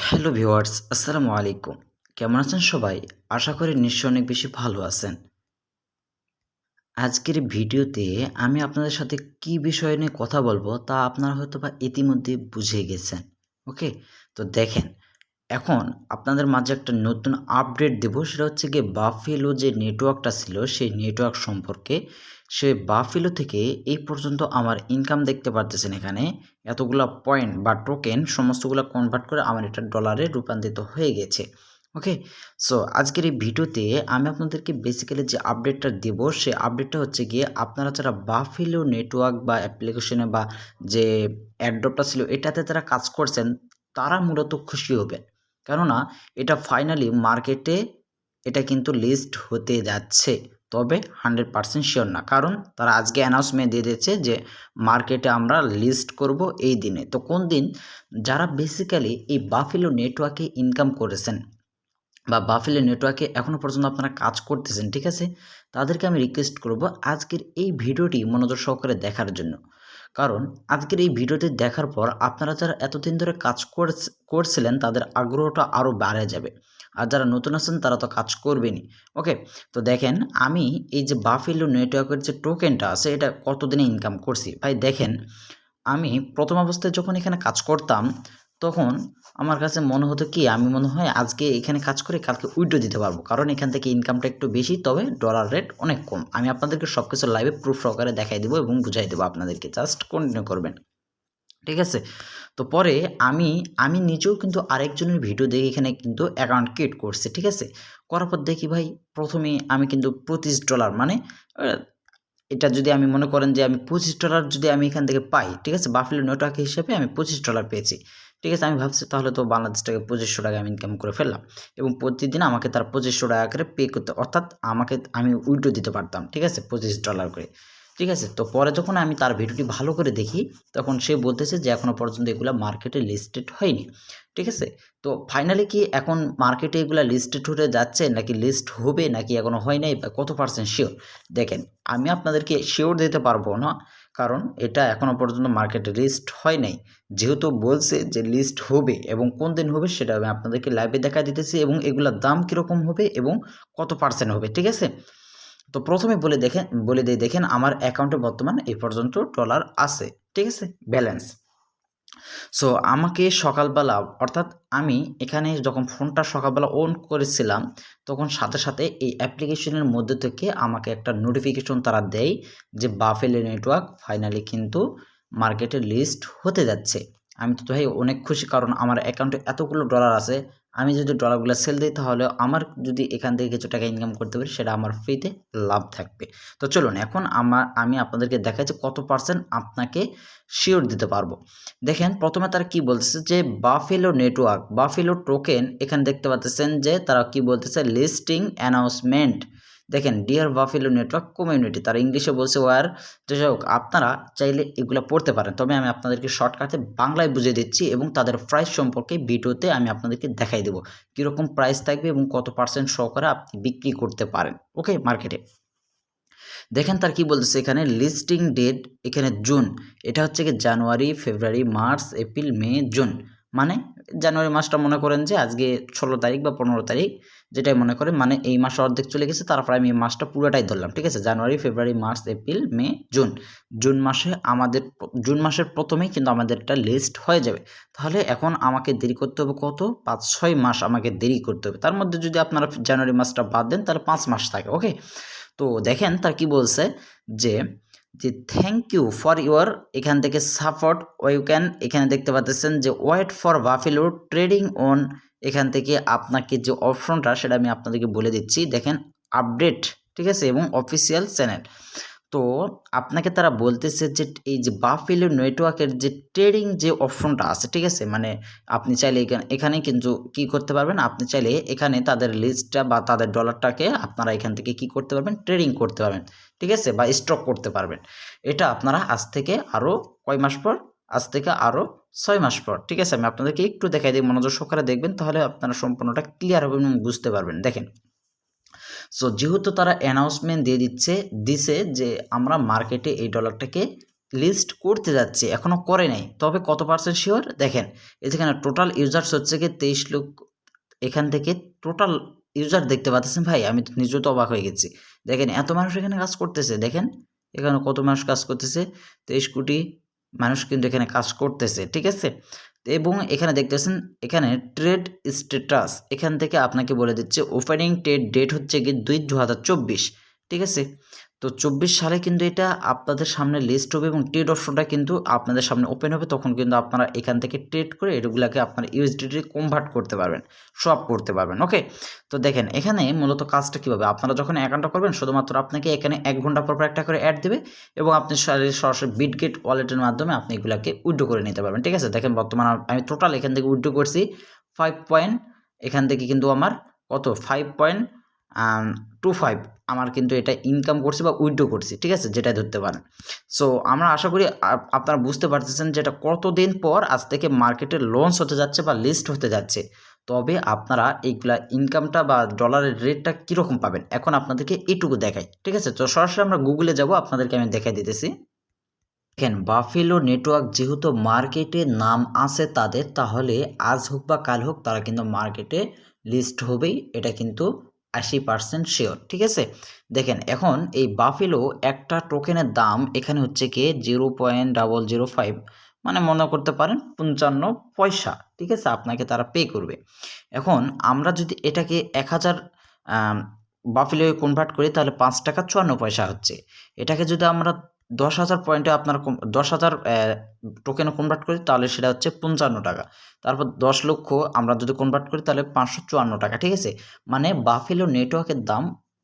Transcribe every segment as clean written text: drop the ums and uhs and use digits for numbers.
Hello viewers, আসসালামু আলাইকুম। কেমন আছেন সবাই? আশা করি নিশ্চয়ই অনেক বেশি ভালো আছেন। আজকের ভিডিওতে আমি আপনাদের সাথে কি বিষয় নিয়ে কথা বলবো তা আপনারা হয়তোবা ইতিমধ্যে বুঝে গেছেন। ওকে? তো দেখেন, এখন আপনাদের মাঝে একটা নতুন আপডেট দেব, সেটা হচ্ছে গিয়ে বাফেলো যে নেটওয়ার্কটা ছিল সেই নেটওয়ার্ক সম্পর্কে। সে বাফেলো থেকে এই পর্যন্ত আমার ইনকাম দেখতে পারতেছেন এখানে এতগুলা পয়েন্ট বা টোকেন সমস্তগুলা কনভার্ট করে আমার এটা ডলারে রূপান্তরিত হয়ে গেছে। ওকে, সো আজকের এই ভিডিওতে আমি আপনাদেরকে বেসিক্যালি যে আপডেটটা দেব সেই আপডেটটা হচ্ছে গিয়ে আপনারা যারা বাফেলো নেটওয়ার্ক বা অ্যাপ্লিকেশনে বা যে অ্যাড্রপটা ছিল এটাতে যারা কাজ করছেন তারা মূলত খুশি হবেন। কেননা এটা ফাইনালি মার্কেটে এটা কিন্তু লিস্ট হতে যাচ্ছে, তবে 100% শিওর না, কারণ তারা আজকে অ্যানাউন্সমেন্ট দিয়ে দিয়েছে যে মার্কেটে আমরা লিস্ট করব এই দিনে। তো কোন দিন? যারা বেসিক্যালি এই বাফেলো নেটওয়ার্কে ইনকাম করেছেন বা বাফেলো নেটওয়ার্কে এখনও পর্যন্ত আপনারা কাজ করতেছেন, ঠিক আছে, তাদেরকে আমি রিকোয়েস্ট করব আজকের এই ভিডিওটি মনোযোগ সহকারে দেখার জন্য। কারণ আজকের এই ভিডিওটি দেখার পর আপনারা যারা এতদিন ধরে কাজ করছিলেন তাদের আগ্রহটা আরও বেড়ে যাবে, আর যারা নতুন আছেন তারা তো কাজ করবেনই। ওকে, তো দেখেন আমি এই যে বাফেলো নেটওয়ার্কের যে টোকেনটা আছে এটা কতদিনে ইনকাম করছি ভাই। দেখেন, আমি প্রথম অবস্থায় যখন এখানে কাজ করতাম তখন আমার কাছে মনে হতো কি আমি মনে হয় আজকে এখানে কাজ করে কালকে উইথড্র দিতে পারবো, কারণ এখান থেকে ইনকামটা একটু বেশি, তবে ডলার রেট অনেক কম। আমি আপনাদেরকে সব কিছু লাইভে প্রুফ সহকারে দেখাই দেবো এবং বুঝাই দেবো আপনাদেরকে, জাস্ট কন্টিনিউ করবেন, ঠিক আছে। তো পরে আমি নিজেও কিন্তু আরেকজনের ভিডিও দেখে এখানে কিন্তু অ্যাকাউন্ট ক্রিয়েট করছি, ঠিক আছে। করার পর দেখি ভাই প্রথমে আমি কিন্তু $25 মানে এটা যদি আমি মনে করেন যে আমি $25 যদি আমি এখান থেকে পাই, ঠিক আছে, বাফেলো নেটওয়ার্ক হিসেবে আমি $25 পেয়েছি, ঠিক আছে। আমি ভাবছি তাহলে তো বাংলাদেশ টাকায় 2500 টাকা আমি ইনকাম করে ফেললাম এবং প্রতিদিন আমাকে তার 2500 টাকা করে পে করতে, অর্থাৎ আমি উইথড্র দিতে পারতাম, ঠিক আছে, $25 করে, ঠিক আছে। তো পরে যখন আমি তার ভিডিওটি ভালো করে দেখি তখন সে বলতেছে যে এখনও পর্যন্ত এগুলো মার্কেটে লিস্টেড হয়নি, ঠিক আছে। তো ফাইনালি কি এখন মার্কেটে এগুলো লিস্টেড হতে যাচ্ছে নাকি লিস্ট হবে নাকি এখনও হয় নাই বা কত পার্সেন্ট শিওর? দেখেন, আমি আপনাদেরকে শিওর দিতে পারবো না, কারণ এটা এখনও পর্যন্ত মার্কেটে লিস্ট হয় নাই। যেহেতু বলছে যে লিস্ট হবে এবং কোন দিন হবে সেটা আমি আপনাদেরকে লাইভে দেখা দিতেছি এবং এগুলোর দাম কীরকম হবে এবং কত পার্সেন্ট হবে, ঠিক আছে। তো প্রথমে বলে দিই, দেখেন আমার অ্যাকাউন্টে বর্তমান এই পর্যন্ত ডলার আছে, ঠিক আছে, ব্যালেন্স। সো আমাকে সকালবেলা, অর্থাৎ আমি এখানে যখন ফোনটা সকালবেলা অন করেছিলাম তখন সাথে সাথে এই অ্যাপ্লিকেশনের মধ্যে থেকে আমাকে একটা নোটিফিকেশন তারা দেয় যে বাফেলো নেটওয়ার্ক ফাইনালি কিন্তু মার্কেটে লিস্ট হতে যাচ্ছে। আমি তো ভাই অনেক খুশি, কারণ আমার অ্যাকাউন্টে এতগুলো ডলার আছে। আমি যদি ডলারগুলো সেল দিই তাহলে আমার যদি এখান থেকে কিছু টাকা ইনকাম করতে পারি সেটা আমার ফ্রিতে লাভ থাকবে। তো চলুন এখন আমি আপনাদেরকে দেখাই যে কত পার্সেন্ট আপনাকে শিওর দিতে পারবো। দেখেন প্রথমে তারা কি বলতেছে যে বাফেলো নেটওয়ার্ক, বাফেলো টোকেন, এখানে দেখতে পাচ্ছেন যে তারা কি বলতেছে লিস্টিং অ্যানাউন্সমেন্ট। দেখেন ডিয়ার বাফেলো নেটওয়ার্ক কমিউনিটি, তারা ইংলিশে বলছে ওয়ার। যাই হোক আপনারা চাইলে এগুলো পড়তে পারেন, তবে আমি আপনাদেরকে শর্টকাটে বাংলায় বুঝিয়ে দিচ্ছি এবং তাদের প্রাইস সম্পর্কে ভিডিওতে আমি আপনাদেরকে দেখাই দেবো কীরকম প্রাইস থাকবে এবং কত পার্সেন্ট সহকারে আপনি বিক্রি করতে পারেন, ওকে, মার্কেটে। দেখেন তার কি বলতেছে এখানে লিস্টিং ডেট, এখানে জুন, এটা হচ্ছে কি জানুয়ারি, ফেব্রুয়ারি, মার্চ, এপ্রিল, মে, জুন, মানে জানুয়ারি মাসটা মনে করেন যে আজকে 16 তারিখ বা 15 তারিখ, যেটাই মনে করেন, মানে এই মাসে অর্ধেক চলে গেছে, তারপরে আমি এই মাসটা পুরোটাই ধরলাম, ঠিক আছে, জানুয়ারি, ফেব্রুয়ারি, মার্চ, এপ্রিল, মে, জুন। জুন মাসের প্রথমেই কিন্তু আমাদের একটা লিস্ট হয়ে যাবে। তাহলে এখন আমাকে দেরি করতে হবে কত? 5-6 মাস আমাকে দেরি করতে হবে। তার মধ্যে যদি আপনারা জানুয়ারি মাসটা বাদ দেন তাহলে 5 মাস থাকে, ওকে। তো দেখেন তার কি বলছে যে থ্যাংক ইউ ফর ইউর, এখান থেকে সাপোর্ট ইউ ক্যান, এখানে দেখতে পাচ্ছেন যে wait for buffalo trading on, এখান থেকে আপনাকে যে অপশনটা সেটা আমি আপনাদেরকে বলে দিচ্ছি। দেখেন আপডেট, ঠিক আছে, এবং অফিসিয়াল চ্যানেল। তো আপনাকে তারা বলতেছে যে এই যে বাফেলো নেটওয়ার্কের যে ট্রেডিং যে অপশনটা আছে, ঠিক আছে, মানে আপনি চাইলে এখানে কিন্তু কি করতে পারবেন, আপনি চাইলে এখানে তাদের লিস্টটা বা তাদের ডলারটাকে আপনারা এখান থেকে কি করতে পারবেন, ট্রেডিং করতে পারবেন, ঠিক আছে, বা স্টক করতে পারবেন। এটা আপনারা আজ থেকে আরও কয় মাস পর? আজ থেকে আরও 6 মাস পর, ঠিক আছে। আমি আপনাদেরকে একটু দেখাই দিই, মনোযোগ সহকারে দেখবেন, তাহলে আপনারা সম্পূর্ণটা ক্লিয়ার হবে এবং বুঝতে পারবেন। দেখেন, সো যেহেতু তারা অ্যানাউন্সমেন্ট দিছে যে আমরা মার্কেটে এই ডলারটাকে লিস্ট করতে যাচ্ছে, এখনও করে নাই, তবে কত পার্সেন্ট শিওর দেখেন, এখানে টোটাল ইউজার্স হচ্ছে কি 23 লক্ষ। এখান থেকে টোটাল ইউজার দেখতে পাচ্ছেন ভাই, আমি তো নিজেও তো অবাক হয়ে গেছি। দেখেন এত মানুষ এখানে কাজ করতেছে, দেখেন এখানে কত মানুষ কাজ করতেছে, 23 কোটি মানুষ কিন্তু এখানে কাজ করতেছে, ঠিক আছে। এবং এখানে দেখতেছেন এখানে ট্রেড স্ট্যাটাস এখান থেকে আপনাকে বলে দিচ্ছে ওপেনিং ট্রেড ডেট হচ্ছে কি 2/2024, ঠিক আছে। তো 24 সালে কিন্তু এটা আপনাদের সামনে লিস্ট হবে এবং ট্রেড অপশনটা কিন্তু আপনাদের সামনে ওপেন হবে, তখন কিন্তু আপনারা এখান থেকে ট্রেড করে এগুলাকে আপনারা ইউএসডিটি কনভার্ট করতে পারবেন, সোয়াপ করতে পারবেন। ওকে, তো দেখেন এখানে মূলত কাজটা কীভাবে, আপনারা যখন অ্যাকাউন্টটা করবেন শুধুমাত্র আপনাকে এখানে 1 ঘন্টা পর একটা করে অ্যাড দেবে এবং আপনি সরাসরি বিটগেট ওয়ালেটের মাধ্যমে আপনি এগুলাকে উইথড্র করে নিতে পারবেন, ঠিক আছে। দেখেন বর্তমানে আমি টোটাল এখান থেকে উইথড্র করছি 5 পয়েন্ট, এখান থেকে কিন্তু আমার কত 5.25 আমার কিন্তু এটা ইনকাম করছি বা উইথড্র করছি, ঠিক আছে, যেটা ধরতে পারেন। সো আমরা আশা করি আপনারা বুঝতে পারতেছেন যেটা কতদিন পর আজ থেকে মার্কেটে লঞ্চ হতে যাচ্ছে বা লিস্ট হতে যাচ্ছে, তবে আপনারা এইগুলা ইনকামটা বা ডলারের রেটটা কীরকম পাবেন এখন আপনাদেরকে এটুকু দেখাই, ঠিক আছে। তো সরাসরি আমরা গুগলে যাব, আপনাদেরকে আমি দেখাই দিতেছি। দেখেন বাফেলো নেটওয়ার্ক যেহেতু মার্কেটে নাম আছে তাদের, তাহলে আজ হোক বা কাল হোক তারা কিন্তু মার্কেটে লিস্ট হবেই, এটা কিন্তু 80% শিওর, ঠিক আছে। দেখেন এখন এই বাফেলো একটা টোকেনের দাম এখানে হচ্ছে কি 0.005, মানে মনে করতে পারেন 55 পয়সা, ঠিক আছে, আপনাকে তারা পে করবে। এখন আমরা যদি এটাকে 1000 বাফেলো কনভার্ট করি তাহলে 5 টাকা 54 পয়সা হচ্ছে। এটাকে যদি আমরা 10,000 পয়েন্টে আপনারা 10,000 টোকেনে কনভার্ট করি তাহলে সেটা হচ্ছে 55 টাকা। তারপর 10 লক্ষ আমরা যদি কনভার্ট করি তাহলে 554 টাকা, ঠিক আছে। মানে বাফেলো নেটওয়ার্কের দাম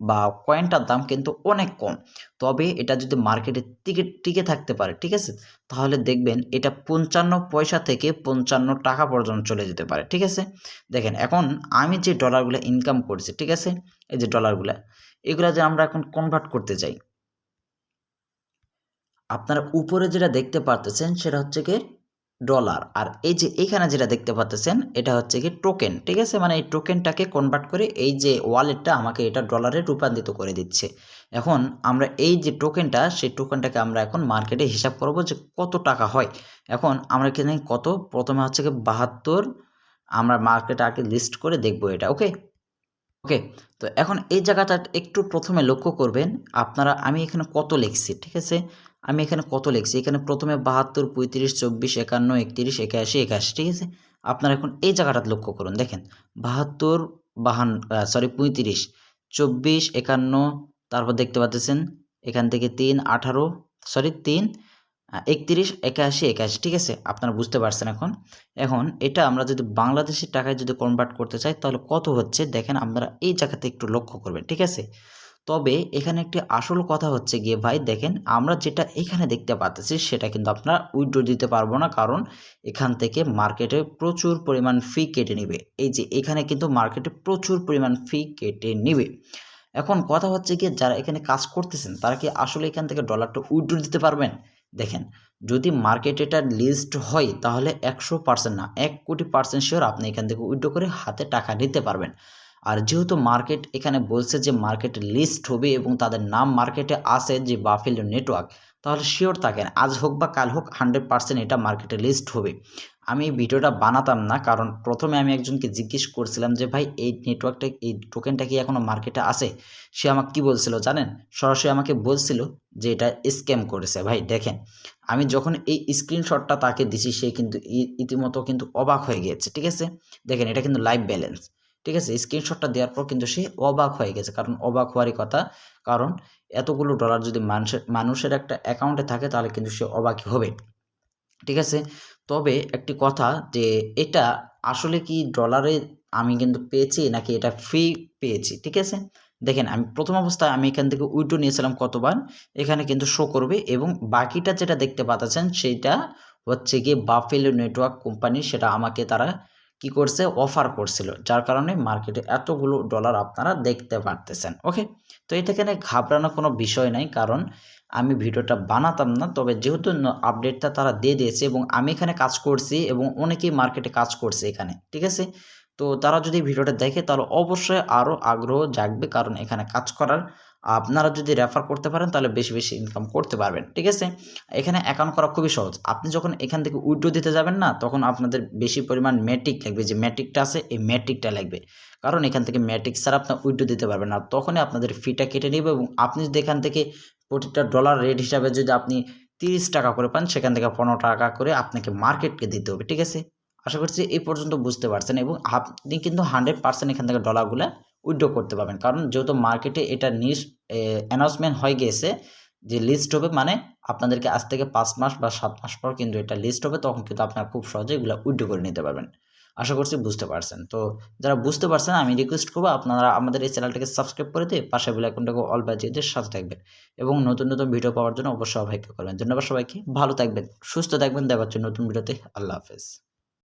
বা কয়েনটার দাম কিন্তু অনেক কম, তবে এটা যদি মার্কেটে টিকে থাকতে পারে, ঠিক আছে, তাহলে দেখবেন এটা 55 পয়সা থেকে 55 টাকা পর্যন্ত চলে যেতে পারে, ঠিক আছে। দেখেন এখন আমি যে ডলারগুলো ইনকাম করছি, ঠিক আছে, এই যে ডলারগুলো, এগুলো যে আমরা এখন কনভার্ট করতে চাই, আপনারা উপরে যেটা দেখতে পারতেছেন সেটা হচ্ছে কি ডলার, আর এই যে এখানে যেটা দেখতে পাচ্ছেন এটা হচ্ছে কি টোকেন, ঠিক আছে। মানে এই টোকেনটাকে কনভার্ট করে এই যে ওয়ালেটটা আমাকে এটা ডলারে রূপান্তরিত করে দিচ্ছে। এখন আমরা এই যে টোকেনটা, সেই টোকেনটাকে আমরা এখন মার্কেটে হিসাব করব যে কত টাকা হয়। এখন আমরা এখানে কত, প্রথমে হচ্ছে কি 72, আমরা মার্কেটে আগে লিস্ট করে দেখব এটা। ওকে ওকে, তো এখন এই জায়গাটা একটু প্রথমে লক্ষ্য করবেন আপনারা, আমি এখানে কত লিখছি, ঠিক আছে, আমি এখানে কত লিখছি, এখানে প্রথমে 72, 35, 24, 51, 31, 81, 81, ঠিক আছে। আপনারা এখন এই জায়গাটা লক্ষ্য করুন, দেখেন 72, 35, 24, 51, তারপর দেখতে পাচ্ছেন এখান থেকে 3, 18, 3, 31, 81, 81, ঠিক আছে, আপনারা বুঝতে পারছেন। এখন এটা আমরা যদি বাংলাদেশি টাকায় যদি কনভার্ট করতে চাই তাহলে কত হচ্ছে দেখেন, আপনারা এই জায়গাতে একটু লক্ষ্য করবেন, ঠিক আছে। তবে এখানে একটি আসল কথা হচ্ছে গিয়ে ভাই, দেখেন আমরা যেটা এখানে দেখতে পাচ্ছি সেটা কিন্তু আপনারা উইথড্র দিতে পারবো না, কারণ এখান থেকে মার্কেটে প্রচুর পরিমাণ ফি কেটে নেবে। এই যে এখানে কিন্তু মার্কেটে প্রচুর পরিমাণ ফি কেটে নেবে। এখন কথা হচ্ছে গিয়ে যারা এখানে কাজ করতেছেন তারা কি আসলে এখান থেকে ডলারটা উইথড্র দিতে পারবেন? দেখেন যদি মার্কেট এটা লিস্ট হয় তাহলে 100% না 1 কোটি পার্সেন্ট শিওর আপনি এখান থেকে উইথড্র করে হাতে টাকা নিতে পারবেন। আর যেহেতু মার্কেট এখানে বলছে যে মার্কেটে লিস্ট হবে এবং তাদের নাম মার্কেটে আছে যে বাফেলো নেটওয়ার্ক, তাহলে শিওর থাকেন আজ হোক বা কাল হোক 100% এটা মার্কেটে লিস্ট হবে। আমি এই ভিডিওটা বানাতাম না, কারণ প্রথমে আমি একজনকে জিজ্ঞেস করছিলাম যে ভাই এই নেটওয়ার্কটা, এই টোকেনটা কি এখনও মার্কেটে আছে? সে আমাকে কি বলছিল জানেন? সরাসরি আমাকে বলছিল যে এটা স্ক্যাম করেছে। ভাই দেখেন আমি যখন এই স্ক্রিনশটটা তাকে দিছি সে কিন্তু ইতিমধ্যে কিন্তু অবাক হয়ে গিয়েছে, ঠিক আছে। দেখেন এটা কিন্তু লাইভ ব্যালেন্স, ঠিক আছে। স্ক্রিনশটটা দেওয়ার পর কিন্তু সে অবাক হয়ে গেছে, কারণ অবাক হওয়ারই কথা, কারণ এতগুলো ডলার যদি মানুষের একটা অ্যাকাউন্টে থাকে তাহলে কিন্তু সে অবাকই হবে, ঠিক আছে। তবে একটি কথা যে এটা আসলে কি ডলারে আমি কিন্তু পেয়েছি নাকি এটা ফ্রি পেয়েছি, ঠিক আছে। দেখেন আমি প্রথম অবস্থায় আমি এখান থেকে উইথড্র নিয়েছিলাম কতবার, এখানে কিন্তু শো করবে, এবং বাকিটা যেটা দেখতে পাচ্ছেন সেইটা হচ্ছে গিয়ে বাফেলো নেটওয়ার্ক কোম্পানি, সেটা আমাকে তারা কি করছে অফার করছিল, যার কারণে মার্কেটে এতগুলো ডলার আপনারা দেখতে পারতেছেন। ওকে, তো এখানে ঘাবড়ানোর কোনো বিষয় নাই, কারণ আমি ভিডিওটা বানাতাম না, তবে যেহেতু আপডেটটা তারা দিয়ে দিয়েছে এবং আমি এখানে কাজ করছি এবং অনেকেই মার্কেটে কাজ করছে এখানে, ঠিক আছে। তো তারা যদি ভিডিওটা দেখে তাহলে অবশ্যই আরও আগ্রহ জাগবে, কারণ এখানে কাজ করার আপনারা যদি রেফার করতে পারেন তাহলে বেশি বেশি ইনকাম করতে পারবেন, ঠিক আছে। এখানে অ্যাকাউন্ট করা খুবই সহজ। আপনি যখন এখান থেকে উইথড্র দিতে যাবেন না, তখন আপনাদের বেশি পরিমাণ ম্যাটিক লাগবে, যে ম্যাটিকটা আছে এই ম্যাটিকটা লাগবে, কারণ এখান থেকে ম্যাটিক ছাড়া আপনার উইথড্র দিতে পারবেন না। তখনই আপনাদের ফিটা কেটে নেবে এবং আপনি যদি এখান থেকে প্রতিটা ডলার রেট হিসাবে যদি আপনি 30 টাকা করে পান, সেখান থেকে 15 টাকা করে আপনাকে মার্কেটকে দিতে হবে, ঠিক আছে। আশা করছি এই পর্যন্ত বুঝতে পারছেন এবং আপনি কিন্তু 100% এখান থেকে ডলারগুলা উইথড্র করতে পারবেন, কারণ যেহেতু মার্কেটে এটা অ্যানাউন্সমেন্ট হয়ে গিয়েছে যে লিস্ট হবে, মানে আপনাদেরকে আজ থেকে 5 মাস বা 7 মাস পর কিন্তু এটা লিস্ট হবে, তখন কিন্তু আপনারা খুব সহজে এগুলো উইথড্র করে নিতে পারবেন। আশা করছি বুঝতে পারছেন। তো যারা বুঝতে পারছেন, আমি রিকোয়েস্ট করবো আপনারা আমাদের এই চ্যানেলটাকে সাবস্ক্রাইব করে দিয়ে পাশে বেল আইকনটাকে অল বাজিয়ে দিয়ে সাথে থাকবেন এবং নতুন নতুন ভিডিও পাওয়ার জন্য অবশ্যই অপেক্ষা করবেন। ধন্যবাদ সবাইকে, ভালো থাকবেন, সুস্থ থাকবেন, দেখা হচ্ছে নতুন ভিডিওতে। আল্লাহ হাফেজ।